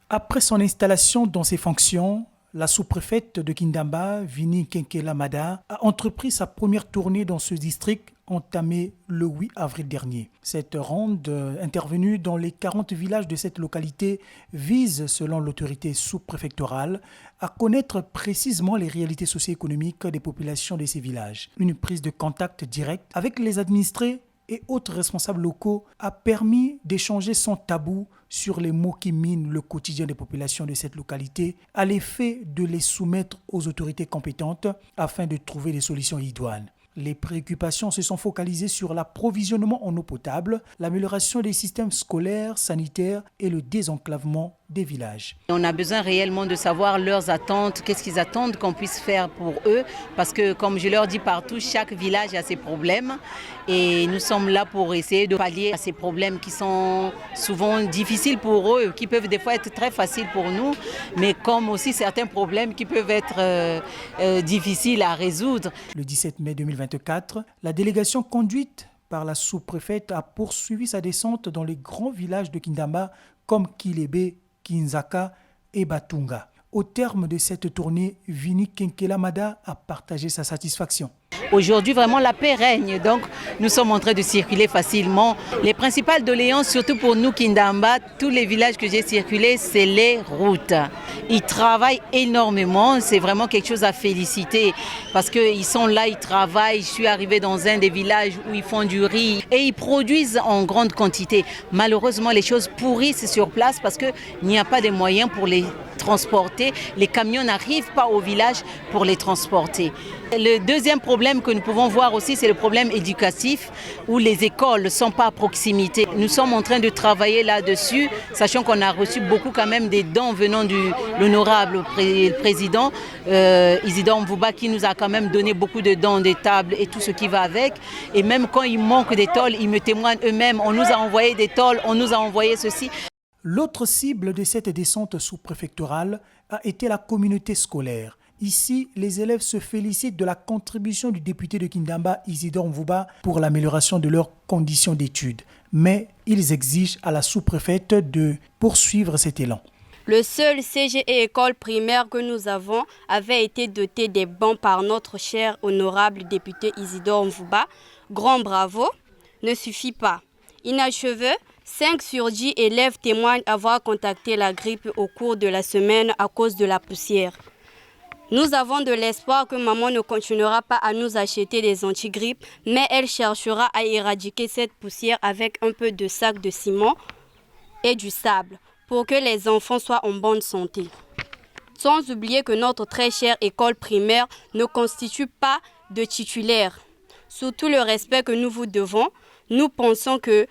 Après son installation dans ses fonctions, la sous-préfète de Kindamba, Vini Kenkela Mada, a entrepris sa première tournée dans ce district entamée le 8 avril dernier. Cette ronde, intervenue dans les 40 villages de cette localité, vise, selon l'autorité sous-préfectorale, à connaître précisément les réalités socio-économiques des populations de ces villages. Une prise de contact direct avec les administrés et autres responsables locaux a permis d'échanger sans tabou sur les mots qui minent le quotidien des populations de cette localité, à l'effet de les soumettre aux autorités compétentes afin de trouver des solutions idoines. Les préoccupations se sont focalisées sur l'approvisionnement en eau potable, l'amélioration des systèmes scolaires, sanitaires et le désenclavement des villages. On a besoin réellement de savoir leurs attentes, qu'est-ce qu'ils attendent qu'on puisse faire pour eux, parce que comme je leur dis partout, chaque village a ses problèmes et nous sommes là pour essayer de pallier à ces problèmes qui sont souvent difficiles pour eux, qui peuvent des fois être très faciles pour nous, mais comme aussi certains problèmes qui peuvent être difficiles à résoudre. Le 17 mai 2024, la délégation conduite par la sous-préfète a poursuivi sa descente dans les grands villages de Kindamba comme Kilebe, Kinzaka et Batunga. Au terme de cette tournée, Vini Kenkela Mada a partagé sa satisfaction. Aujourd'hui, vraiment, la paix règne. Donc, nous sommes en train de circuler facilement. Les principales doléances, surtout pour nous, Kindamba, tous les villages que j'ai circulés, c'est les routes. Ils travaillent énormément. C'est vraiment quelque chose à féliciter parce qu'ils sont là, ils travaillent. Je suis arrivée dans un des villages où ils font du riz et ils produisent en grande quantité. Malheureusement, les choses pourrissent sur place parce qu'il n'y a pas de moyens pour les transporter. Les camions n'arrivent pas au village pour les transporter. Le deuxième problème que nous pouvons voir aussi, c'est le problème éducatif où les écoles ne sont pas à proximité. Nous sommes en train de travailler là-dessus, sachant qu'on a reçu beaucoup quand même des dons venant de l'honorable président Isidore Mvouba qui nous a quand même donné beaucoup de dons, des tables et tout ce qui va avec. Et même quand il manque des tôles, ils me témoignent eux-mêmes. On nous a envoyé des tôles, on nous a envoyé ceci. L'autre cible de cette descente sous-préfectorale a été la communauté scolaire. Ici, les élèves se félicitent de la contribution du député de Kindamba, Isidore Mvouba, pour l'amélioration de leurs conditions d'études. Mais ils exigent à la sous-préfète de poursuivre cet élan. Le seul CGE école primaire que nous avons avait été doté des bancs par notre cher honorable député Isidore Mvouba. Grand bravo, ne suffit pas. Inachevé, 5 sur 10 élèves témoignent avoir contacté la grippe au cours de la semaine à cause de la poussière. Nous avons de l'espoir que maman ne continuera pas à nous acheter des antigrippes, mais elle cherchera à éradiquer cette poussière avec un peu de sac de ciment et du sable pour que les enfants soient en bonne santé. Sans oublier que notre très chère école primaire ne constitue pas de titulaire. Sous tout le respect que nous vous devons, nous pensons que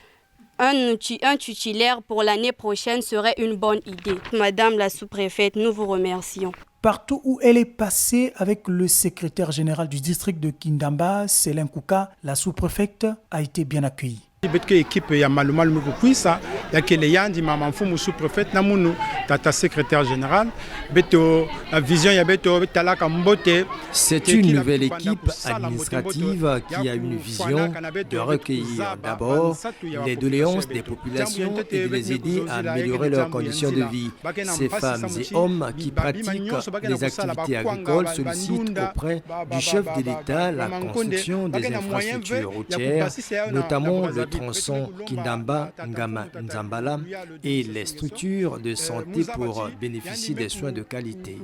un titulaire pour l'année prochaine serait une bonne idée. Madame la sous-préfète, nous vous remercions. Partout où elle est passée avec le secrétaire général du district de Kindamba, Célin Kouka, la sous-préfète a été bien accueillie. Équipe ya malumalu mukukwisa ya kele yandi mama mfumu sous-préfète namunu tata secrétaire général beto la vision ya beto talaka mbote. C'est une nouvelle équipe administrative qui a une vision de recueillir d'abord les doléances des populations et de les aider à améliorer leurs conditions de vie. Ces femmes et hommes qui pratiquent les activités agricoles sollicitent auprès du chef de l'État la construction des infrastructures routières, notamment le tronçon Kindamba-Ngama-Nzambala et les structures de santé pour bénéficier des soins de qualité.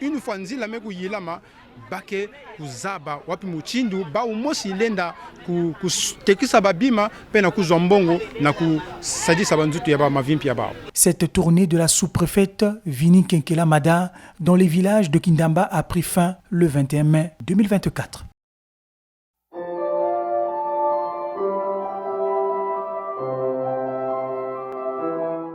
Une fois nzila meku yilama bake kuzaba wapi muchindu ba umosi lenda kutekisa babima pena kuzombongo na kusadisa banzutu ya ba mavimpi ya ba. Cette tournée de la sous-préfète Vini Kenkela Mada dans les villages de Kindamba a pris fin le 21 mai 2024.